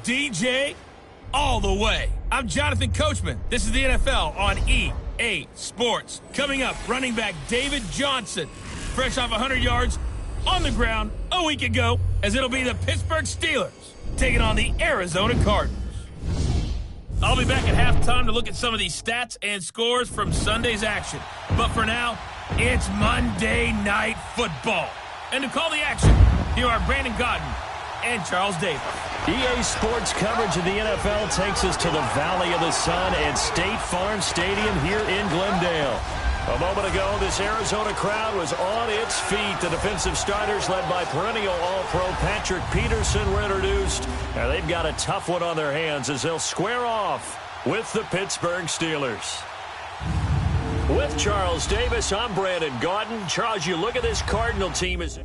DJ all the way. I'm Jonathan Coachman. This is the NFL on EA Sports. Coming up, running back David Johnson, fresh off 100 yards on the ground a week ago, as it'll be the Pittsburgh Steelers taking on the Arizona Cardinals. I'll be back at halftime to look at some of these stats and scores from Sunday's action. But for now, it's Monday Night Football. And to call the action, here are Brandon Godden and Charles Davis. EA Sports coverage of the NFL takes us to the Valley of the Sun and State Farm Stadium here in Glendale. A moment ago, this Arizona crowd was on its feet. The defensive starters, led by perennial All-Pro Patrick Peterson, were introduced. And they've got a tough one on their hands as they'll square off with the Pittsburgh Steelers. With Charles Davis, I'm Brandon Gaudin. Charles, you look at this Cardinal team as...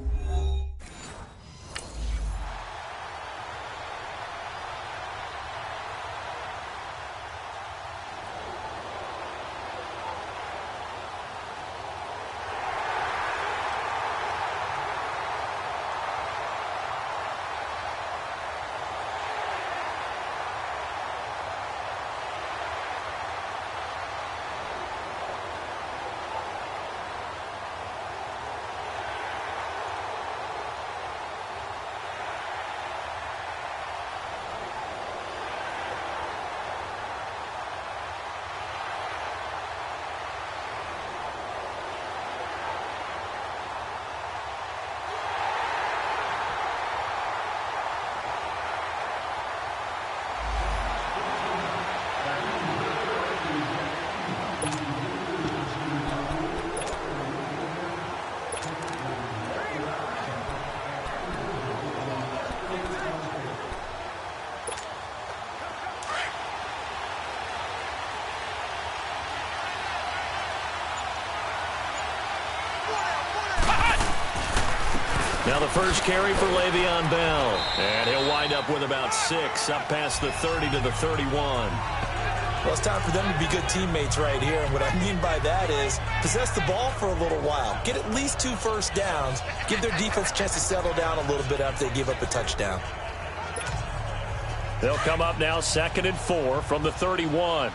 Now the first carry for Le'Veon Bell. And he'll wind up with about 6, up past the 30 to the 31. Well, it's time for them to be good teammates right here. And what I mean by that is possess the ball for a little while. Get at least 2 first downs. Give their defense a chance to settle down a little bit after they give up a touchdown. They'll come up now 2nd and 4 from the 31.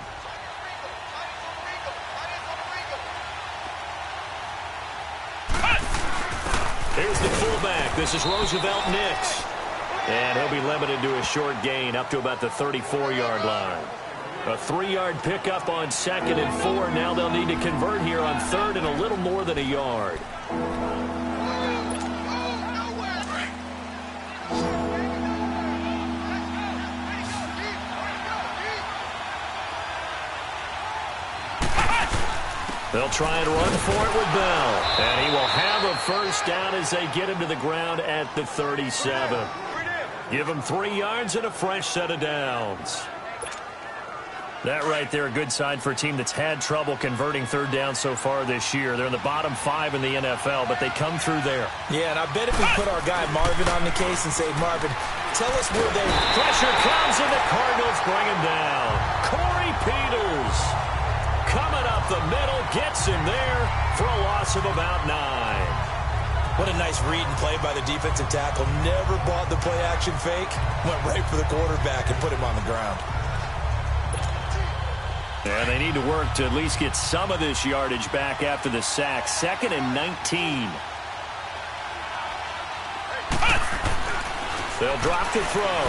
Here's the fullback. This is Roosevelt Nix. And he'll be limited to a short gain up to about the 34-yard line. A 3-yard pickup on 2nd and 4. Now they'll need to convert here on 3rd and a little more than a yard. They'll try and run for it with Bell. And he will have a first down as they get him to the ground at the 37. Give him 3 yards and a fresh set of downs. That right there, a good sign for a team that's had trouble converting 3rd down so far this year. They're in the bottom 5 in the NFL, but they come through there. Yeah, and I bet if we put our guy Marvin on the case and say, Marvin, tell us where they... Pressure comes and the Cardinals bring him down. Corey Peters coming up the middle, gets him there for a loss of about 9. What a nice read and play by the defensive tackle. Never bought the play-action fake. Went right for the quarterback and put him on the ground. And they need to work to at least get some of this yardage back after the sack. 2nd and 19. They'll drop to throw.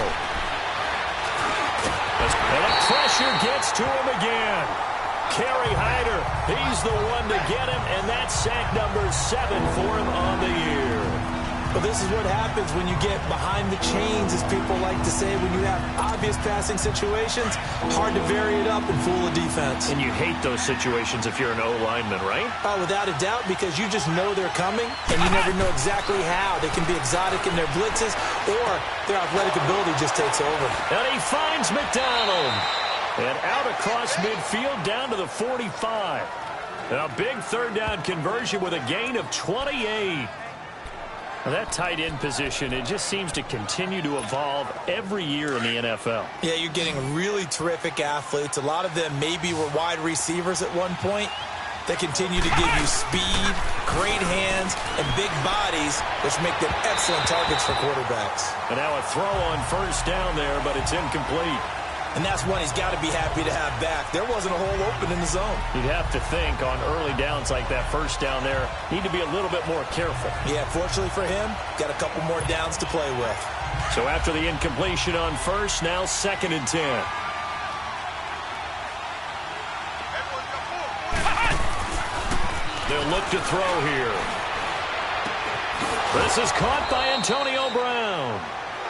And the pressure gets to him again. Kerry Hyder, he's the one to get him, and that's sack number 7 for him on the year. Well, this is what happens when you get behind the chains, as people like to say, when you have obvious passing situations. Hard to vary it up and fool a defense. And you hate those situations if you're an O-lineman, right? Without a doubt, because you just know they're coming, and you never know exactly how. They can be exotic in their blitzes, or their athletic ability just takes over. And he finds McDonald. And out across midfield down to the 45. And a big 3rd down conversion with a gain of 28. Well, that tight end position, it just seems to continue to evolve every year in the NFL. Yeah, you're getting really terrific athletes. A lot of them maybe were wide receivers at one point. They continue to give you speed, great hands, and big bodies, which make them excellent targets for quarterbacks. And now a throw on first down there, but it's incomplete. And that's one he's got to be happy to have back. There wasn't a hole open in the zone. You'd have to think on early downs like that, first down there, need to be a little bit more careful. Yeah, fortunately for him, got a couple more downs to play with. So after the incompletion on first, now 2nd and 10. They'll look to throw here. This is caught by Antonio Brown.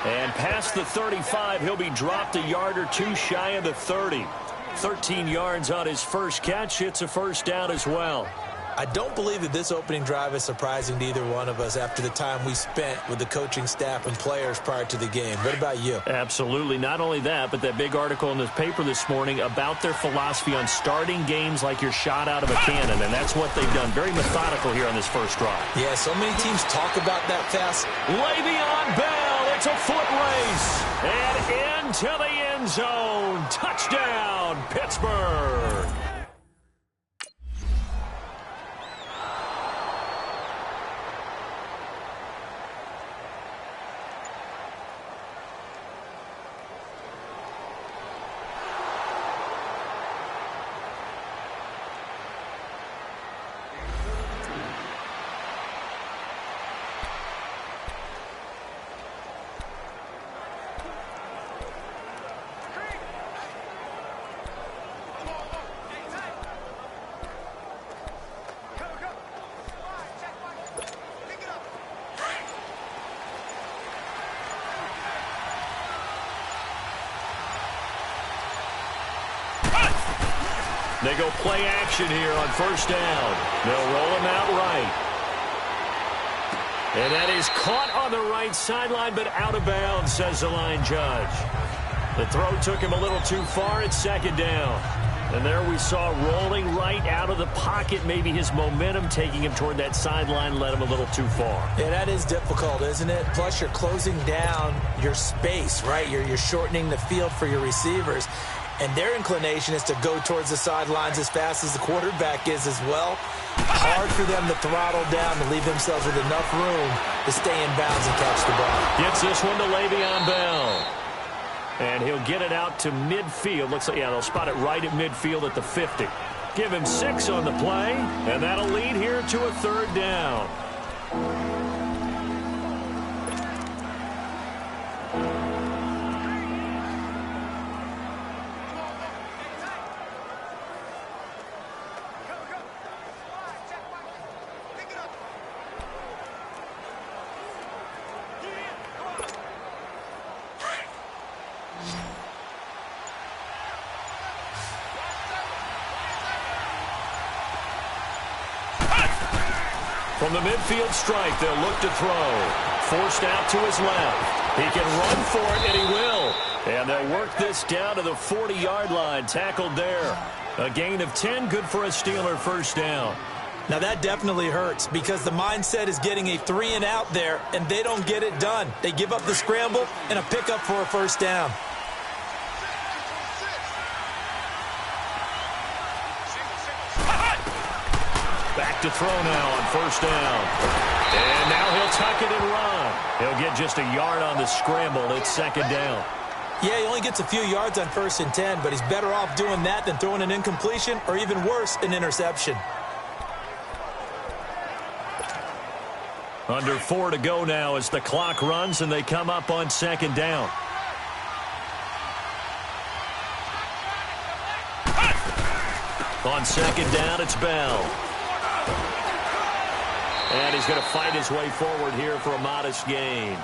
And past the 35, he'll be dropped a yard or two shy of the 30. 13 yards on his first catch. It's a first down as well. I don't believe that this opening drive is surprising to either one of us after the time we spent with the coaching staff and players prior to the game. What about you? Absolutely. Not only that, but that big article in the paper this morning about their philosophy on starting games like you're shot out of a cannon, and that's what they've done. Very methodical here on this first drive. Yeah, so many teams talk about that fast. Le'Veon Bell, it's a foot race, and into the end zone. Touchdown, Pittsburgh. They go play action here on first down. They'll roll him out right. And that is caught on the right sideline, but out of bounds, says the line judge. The throw took him a little too far. It's 2nd down. And there we saw rolling right out of the pocket. Maybe his momentum taking him toward that sideline led him a little too far. Yeah, that is difficult, isn't it? Plus, you're closing down your space, right? You're shortening the field for your receivers. And their inclination is to go towards the sidelines as fast as the quarterback is as well. Hard for them to throttle down and leave themselves with enough room to stay in bounds and catch the ball. Gets this one to Le'Veon Bell. And he'll get it out to midfield. Looks like, yeah, they'll spot it right at midfield at the 50. Give him 6 on the play, and that'll lead here to a 3rd down. From the midfield strike, they'll look to throw. Forced out to his left. He can run for it, and he will. And they'll work this down to the 40-yard line. Tackled there. A gain of 10, good for a Steeler first down. Now, that definitely hurts because the mindset is getting a 3-and-out there, and they don't get it done. They give up the scramble and a pickup for a first down. Back to throw now on first down. And now he'll tuck it and run. He'll get just a yard on the scramble. It's 2nd down. Yeah, he only gets a few yards on 1st and 10, but he's better off doing that than throwing an incompletion or even worse, an interception. Under 4 to go now as the clock runs and they come up on 2nd down. On 2nd down, it's Bell. And he's going to fight his way forward here for a modest gain.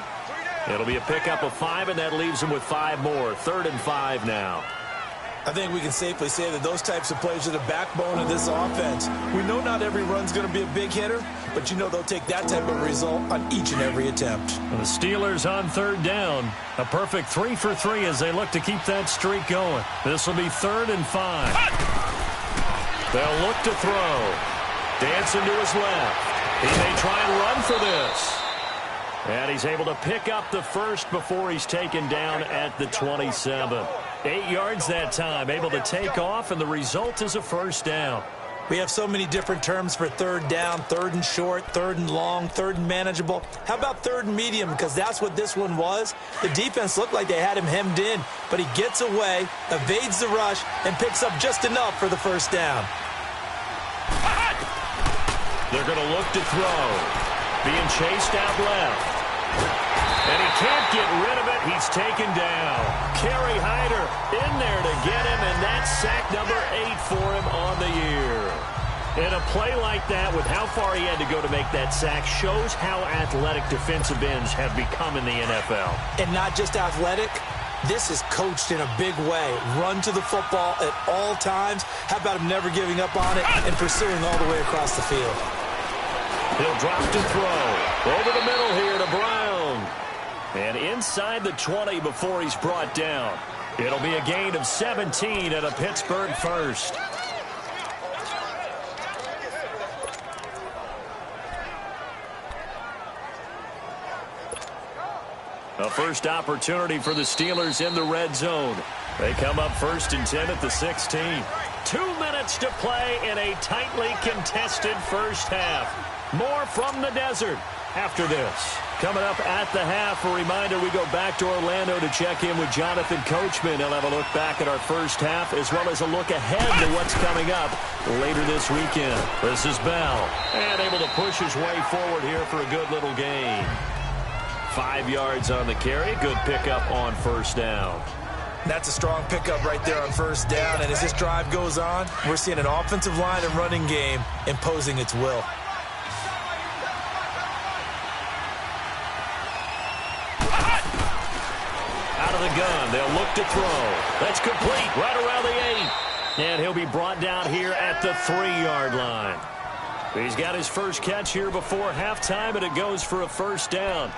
It'll be a pickup of 5, and that leaves him with 5 more. 3rd and 5 now. I think we can safely say that those types of plays are the backbone of this offense. We know not every run's going to be a big hitter, but you know they'll take that type of result on each and every attempt. And the Steelers on 3rd down. A perfect 3 for 3 as they look to keep that streak going. This will be 3rd and 5. They'll look to throw. Dancing to his left. He may try and run for this. And he's able to pick up the first before he's taken down at the 27. 8 yards that time, able to take off, and the result is a first down. We have so many different terms for third down, third and short, third and long, third and manageable. How about third and medium? Because that's what this one was. The defense looked like they had him hemmed in, but he gets away, evades the rush, and picks up just enough for the first down. They're going to look to throw. Being chased out left. And he can't get rid of it. He's taken down. Kerry Hyder in there to get him, and that's sack number 8 for him on the year. And a play like that, with how far he had to go to make that sack, shows how athletic defensive ends have become in the NFL. And not just athletic. This is coached in a big way. Run to the football at all times. How about him never giving up on it and pursuing all the way across the field? He'll drop to throw. Over the middle here to Brown. And inside the 20 before he's brought down. It'll be a gain of 17 and a Pittsburgh first. A first opportunity for the Steelers in the red zone. They come up 1st and 10 at the 16. 2 minutes to play in a tightly contested first half. More from the desert after this. Coming up at the half, a reminder, we go back to Orlando to check in with Jonathan Coachman. He'll have a look back at our first half as well as a look ahead to what's coming up later this weekend. This is Bell, and able to push his way forward here for a good little gain. 5 yards on the carry. Good pickup on first down. That's a strong pickup right there on first down. And as this drive goes on, we're seeing an offensive line and running game imposing its will. Out of the gun. They'll look to throw. That's complete right around the 8. And he'll be brought down here at the 3-yard line. He's got his first catch here before halftime, and it goes for a first down.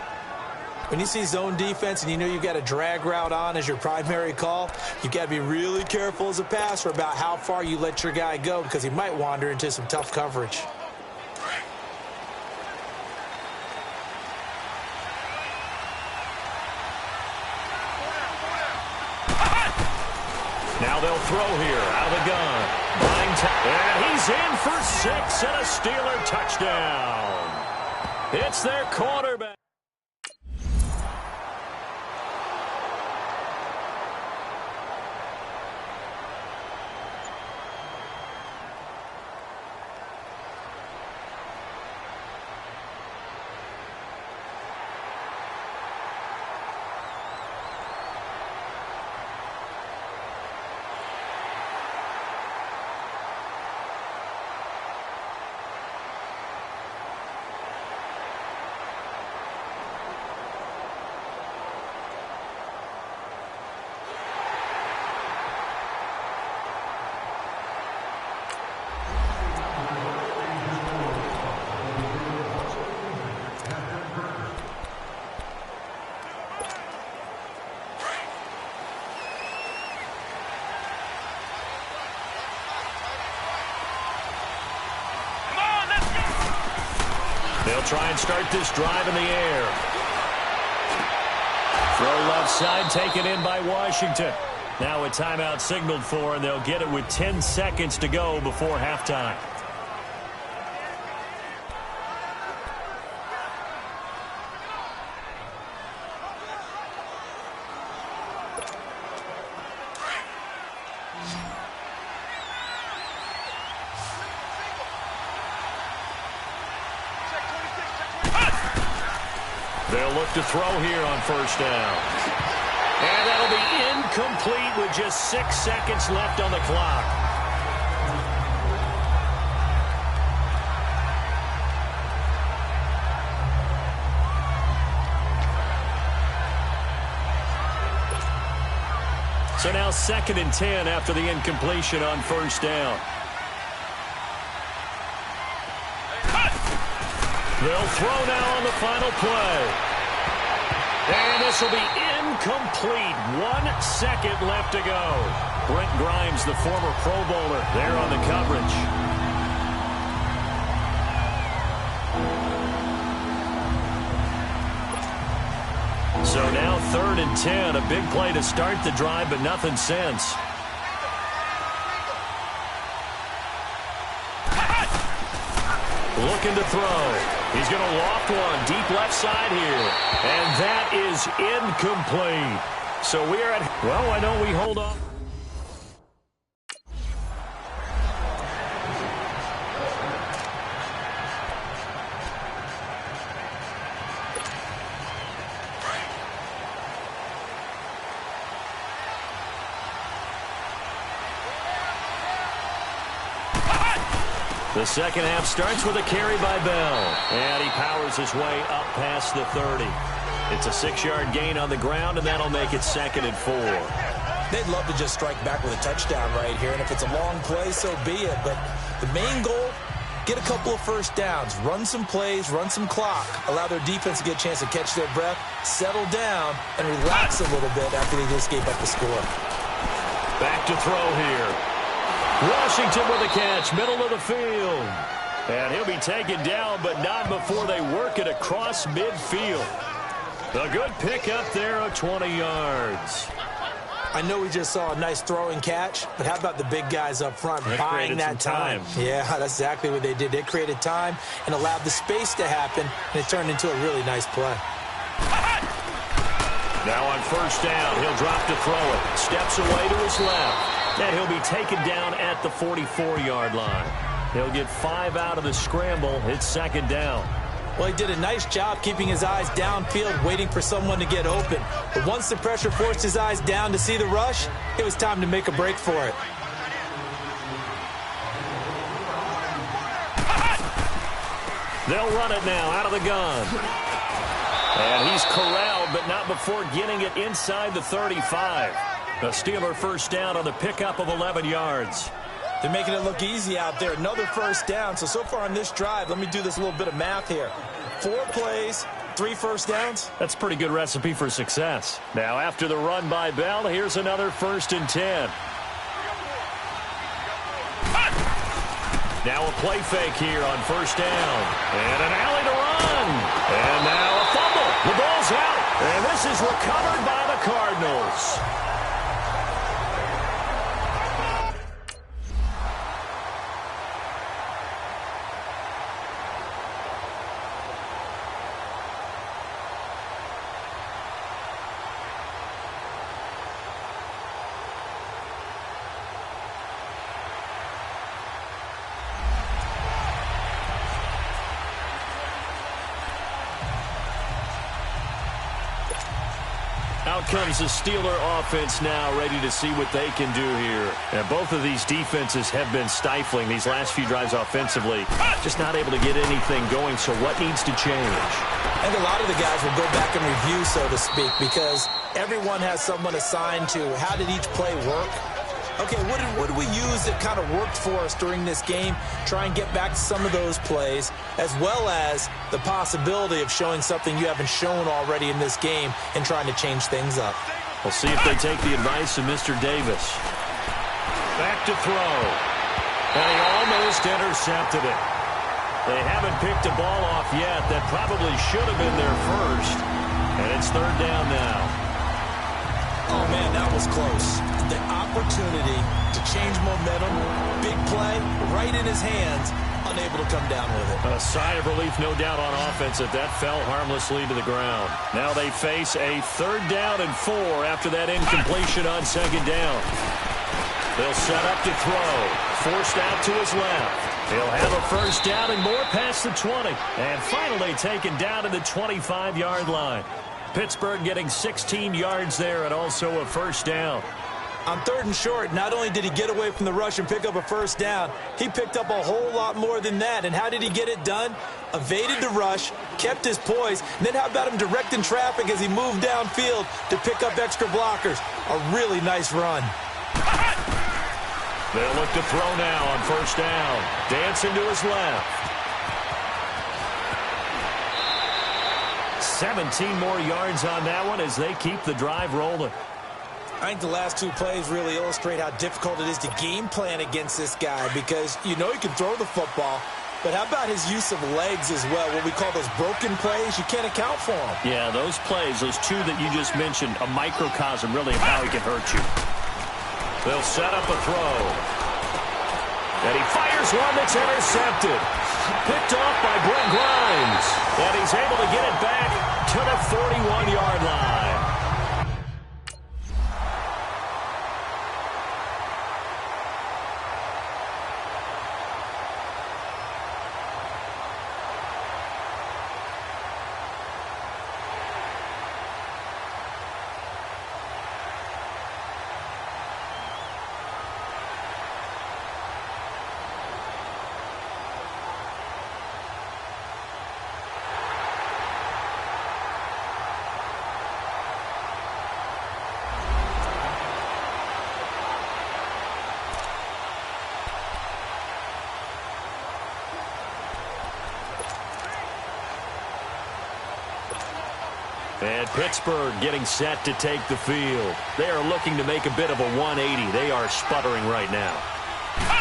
When you see zone defense and you know you've got a drag route on as your primary call, you've got to be really careful as a passer about how far you let your guy go because he might wander into some tough coverage. Now they'll throw here out of the gun. And he's in for 6 and a Steeler touchdown. It's their quarterback. They'll try and start this drive in the air. Throw left side taken in by Washington. Now a timeout signaled for, and they'll get it with 10 seconds to go before halftime. They'll look to throw here on first down. And that'll be incomplete with just 6 seconds left on the clock. So now 2nd and 10 after the incompletion on first down. They'll throw now on the final play. And this will be incomplete. 1 second left to go. Brent Grimes, the former Pro Bowler, there on the coverage. So now 3rd and 10. A big play to start the drive, but nothing since. looking to throw. He's going to loft one deep left side here. And that is incomplete. So we are at, well, why don't we hold on? The second half starts with a carry by Bell. And he powers his way up past the 30. It's a 6-yard gain on the ground, and that'll make it 2nd and 4. They'd love to just strike back with a touchdown right here, and if it's a long play, so be it. But the main goal, get a couple of first downs, run some plays, run some clock, allow their defense to get a chance to catch their breath, settle down, and relax a little bit after they just gave up the score. Back to throw here. Washington with a catch, middle of the field. And he'll be taken down, but not before they work it across midfield. A good pickup there of 20 yards. I know we just saw a nice throwing catch, but how about the big guys up front buying that time? Yeah, that's exactly what they did. They created time and allowed the space to happen, and it turned into a really nice play. Now on first down, he'll drop to throw it. Steps away to his left. And he'll be taken down at the 44-yard line. He'll get 5 out of the scramble. It's 2nd down. Well, he did a nice job keeping his eyes downfield, waiting for someone to get open. But once the pressure forced his eyes down to see the rush, it was time to make a break for it. They'll run it now out of the gun. And he's corralled, but not before getting it inside the 35. A Steeler first down on the pickup of 11 yards. They're making it look easy out there. Another first down. So far on this drive, let me do this little bit of math here. 4 plays, 3 first downs. That's a pretty good recipe for success. Now after the run by Bell, here's another 1st and 10. Now a play fake here on first down. And an alley to run. And now a fumble. The ball's out. And this is recovered by the Cardinals. Out comes the Steeler offense now, ready to see what they can do here. And both of these defenses have been stifling these last few drives offensively. Just not able to get anything going, so what needs to change? I think a lot of the guys will go back and review, so to speak, because everyone has someone assigned to how did each play work. Okay, what did we use that kind of worked for us during this game? Try and get back to some of those plays, as well as the possibility of showing something you haven't shown already in this game and trying to change things up. We'll see if they take the advice of Mr. Davis. Back to throw. And he almost intercepted it. They haven't picked a ball off yet. That probably should have been their first. And it's 3rd down now. Oh, man, that was close. The opportunity to change momentum, big play, right in his hands, unable to come down with it. A sigh of relief, no doubt, on offense that fell harmlessly to the ground. Now they face a 3rd down and 4 after that incompletion on 2nd down. They'll set up to throw. Forced out to his left. He'll have a first down and more past the 20. And finally taken down to the 25-yard line. Pittsburgh getting 16 yards there and also a first down. On 3rd and short, not only did he get away from the rush and pick up a first down, he picked up a whole lot more than that. And how did he get it done? Evaded the rush, kept his poise, and then how about him directing traffic as he moved downfield to pick up extra blockers? A really nice run. They'll look to throw now on first down. Dancing to his left. 17 more yards on that one as they keep the drive rolling. I think the last 2 plays really illustrate how difficult it is to game plan against this guy, because you know he can throw the football, but how about his use of legs as well? What we call those broken plays, you can't account for them. Yeah, those plays, those 2 that you just mentioned, a microcosm really of how he can hurt you. They'll set up a throw. And he fires Here's one that's intercepted. Picked off by Brent Grimes. And he's able to get it back to the 41-yard line. And Pittsburgh getting set to take the field. They are looking to make a bit of a 180. They are sputtering right now.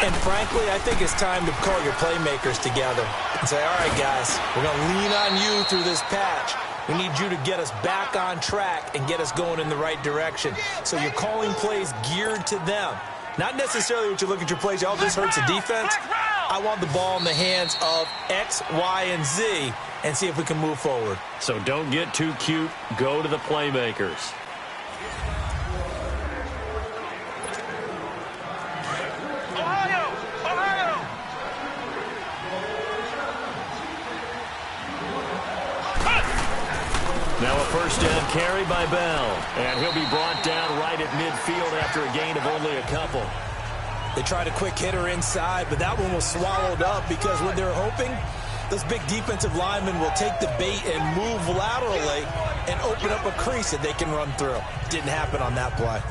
And frankly, I think it's time to call your playmakers together and say, all right, guys, we're going to lean on you through this patch. We need you to get us back on track and get us going in the right direction. So you're calling plays geared to them. Not necessarily what you look at your plays, oh, this hurts the defense. I want the ball in the hands of X, Y, and Z and see if we can move forward. So don't get too cute. Go to the playmakers. Now a first down carry by Bell. And he'll be brought down right at midfield after a gain of only a couple. They tried a quick hitter inside, but that one was swallowed up because what they're hoping, those big defensive linemen will take the bait and move laterally and open up a crease that they can run through. Didn't happen on that play.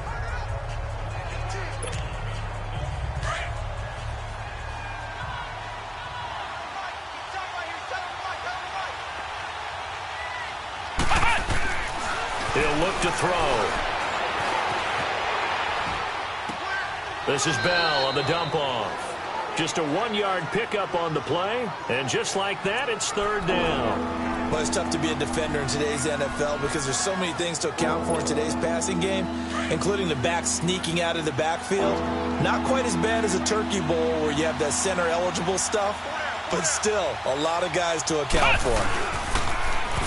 He'll look to throw. This is Bell on the dump-off. Just a 1-yard pickup on the play, and just like that, it's third down. Well, it's tough to be a defender in today's NFL because there's so many things to account for in today's passing game, including the back sneaking out of the backfield. Not quite as bad as a turkey bowl where you have that center-eligible stuff, but still a lot of guys to account for.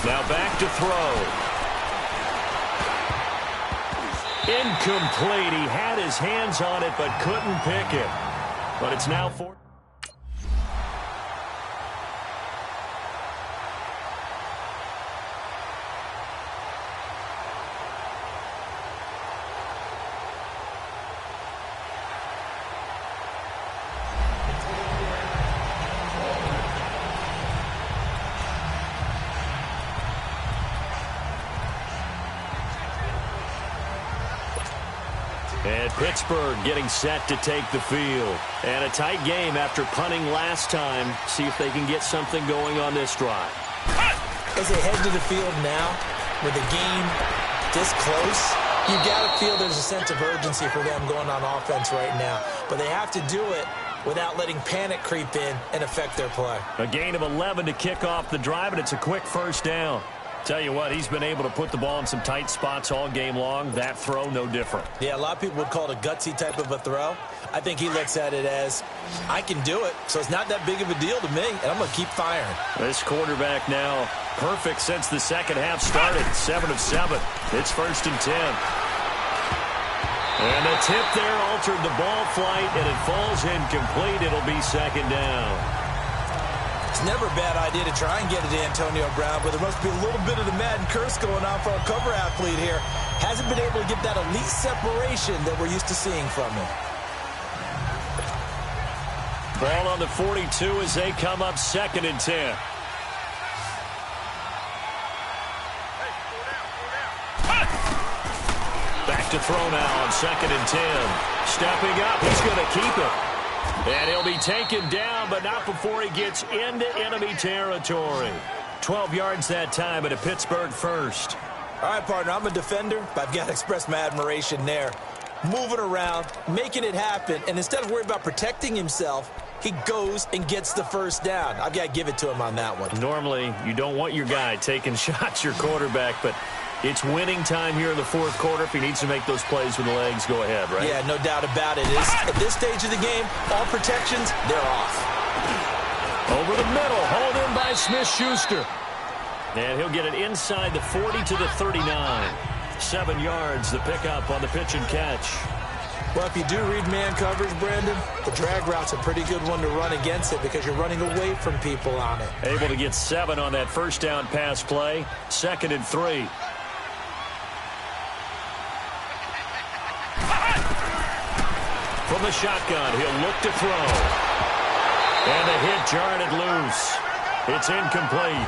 Now back to throw. Incomplete. He had his hands on it but couldn't pick it. But it's now 4. And Pittsburgh getting set to take the field. And a tight game after punting last time. See if they can get something going on this drive. As they head to the field now, with the game this close, you got to feel there's a sense of urgency for them going on offense right now. But they have to do it without letting panic creep in and affect their play. A gain of 11 to kick off the drive, and it's a quick first down. Tell you what, he's been able to put the ball in some tight spots all game long. That throw, no different. Yeah, a lot of people would call it a gutsy type of a throw. I think he looks at it as, I can do it, so it's not that big of a deal to me, and I'm going to keep firing. This quarterback now perfect since the second half started. 7 of 7. It's 1st and 10. And the tip there altered the ball flight, and it falls incomplete. It'll be 2nd down. It's never a bad idea to try and get it to Antonio Brown, but there must be a little bit of the Madden curse going on for our cover athlete here. Hasn't been able to get that elite separation that we're used to seeing from him. Ball on the 42 as they come up 2nd and 10. Back to throw now on 2nd and 10. Stepping up, he's going to keep it. And he'll be taken down, but not before he gets into enemy territory. 12 yards that time, and a Pittsburgh first. All right, partner, I'm a defender, but I've got to express my admiration there. Moving around, making it happen, and instead of worrying about protecting himself, he goes and gets the first down. I've got to give it to him on that one. Normally, you don't want your guy taking shots, your quarterback, but It's winning time here in the fourth quarter. If he needs to make those plays with the legs, go ahead, right? Yeah, no doubt about it. At this stage of the game, all protections, they're off. Over the middle, hauled in by Smith-Schuster. And he'll get it inside the 40 to the 39. 7 yards, the pickup on the pitch and catch. Well, if you do read man coverage, Brandon, the drag route's a pretty good one to run against it because you're running away from people on it. Able to get 7 on that first down pass play. 2nd and 3. From the shotgun, he'll look to throw. And the hit jarred it loose. It's incomplete.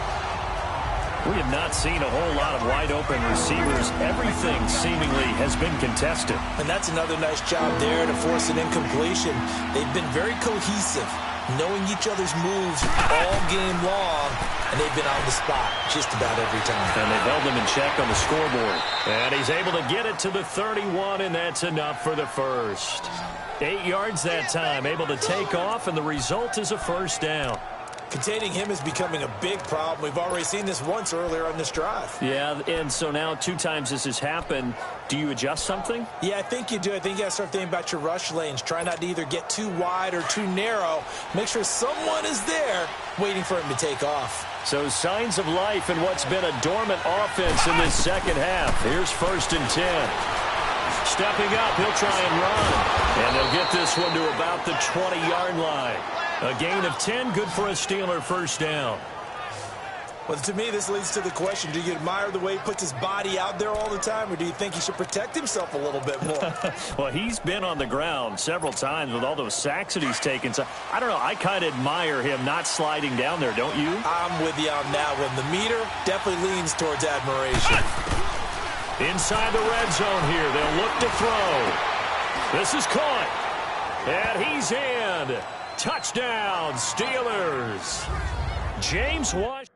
We have not seen a whole lot of wide-open receivers. Everything seemingly has been contested. And that's another nice job there to force an incompletion. They've been very cohesive, knowing each other's moves all game long, and they've been on the spot just about every time. And they've held them in check on the scoreboard. And he's able to get it to the 31, and that's enough for the first. 8 yards that time, able to take off, and the result is a first down. Containing him is becoming a big problem. We've already seen this once earlier on this drive. Yeah, and so now 2 times this has happened. Do you adjust something? Yeah, I think you do. I think you got to start thinking about your rush lanes. Try not to either get too wide or too narrow. Make sure someone is there waiting for him to take off. So signs of life in what's been a dormant offense in this second half. Here's 1st and 10. Stepping up, he'll try and run. And they'll get this one to about the 20-yard line. A gain of 10, good for a Steeler first down. Well, to me, this leads to the question, do you admire the way he puts his body out there all the time, or do you think he should protect himself a little bit more? Well, he's been on the ground several times with all those sacks that he's taken. So, I don't know, I kind of admire him not sliding down there, don't you? I'm with you on that one. The meter definitely leans towards admiration. Inside the red zone here, they'll look to throw. This is caught. And he's in. Touchdown, Steelers. James Washington.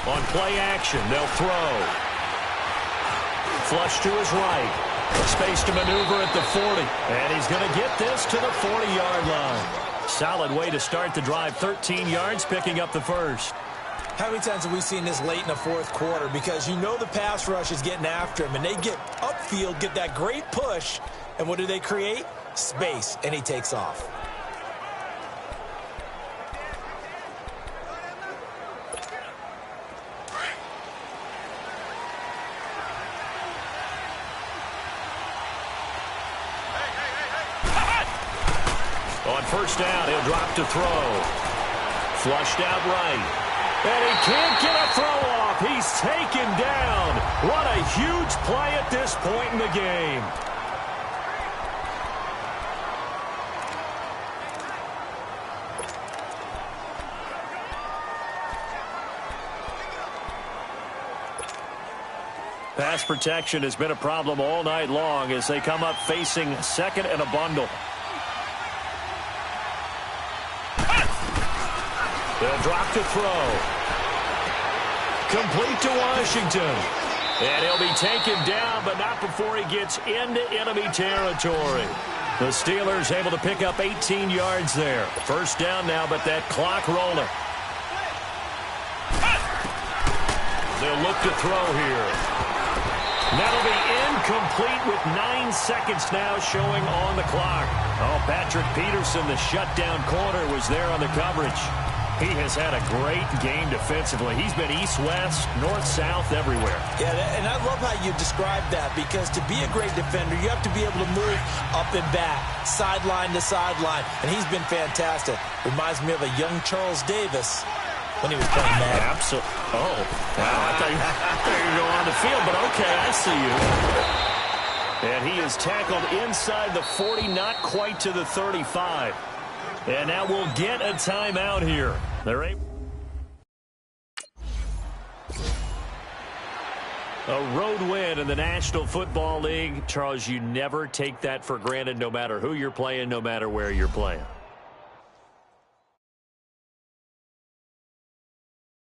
On play action, they'll throw. Flush to his right. Space to maneuver at the 40. And he's going to get this to the 40-yard line. Solid way to start the drive. 13 yards, picking up the first. How many times have we seen this late in the fourth quarter? Because you know the pass rush is getting after him, and they get upfield, get that great push, and what do they create? Space, and he takes off. On first down, he'll drop to throw. Flushed out right. And he can't get a throw off. He's taken down. What a huge play at this point in the game. Pass protection has been a problem all night long as they come up facing 2nd and a bundle. They'll drop to throw. Complete to Washington. And he'll be taken down, but not before he gets into enemy territory. The Steelers able to pick up 18 yards there. First down now, but that clock rolling. They'll look to throw here. That'll be incomplete with 9 seconds now showing on the clock. Oh, Patrick Peterson, the shutdown corner, was there on the coverage. He has had a great game defensively. He's been east-west, north-south, everywhere. Yeah, and I love how you described that, because to be a great defender, you have to be able to move up and back, sideline to sideline, and he's been fantastic. Reminds me of a young Charles Davis when he was playing Madden. Absolutely. Oh, wow. I thought you were going to go on the field, but okay, I see you. And he is tackled inside the 40, not quite to the 35. And now we'll get a timeout here. They're able. A road win in the National Football League. Charles, you never take that for granted, no matter who you're playing, no matter where you're playing.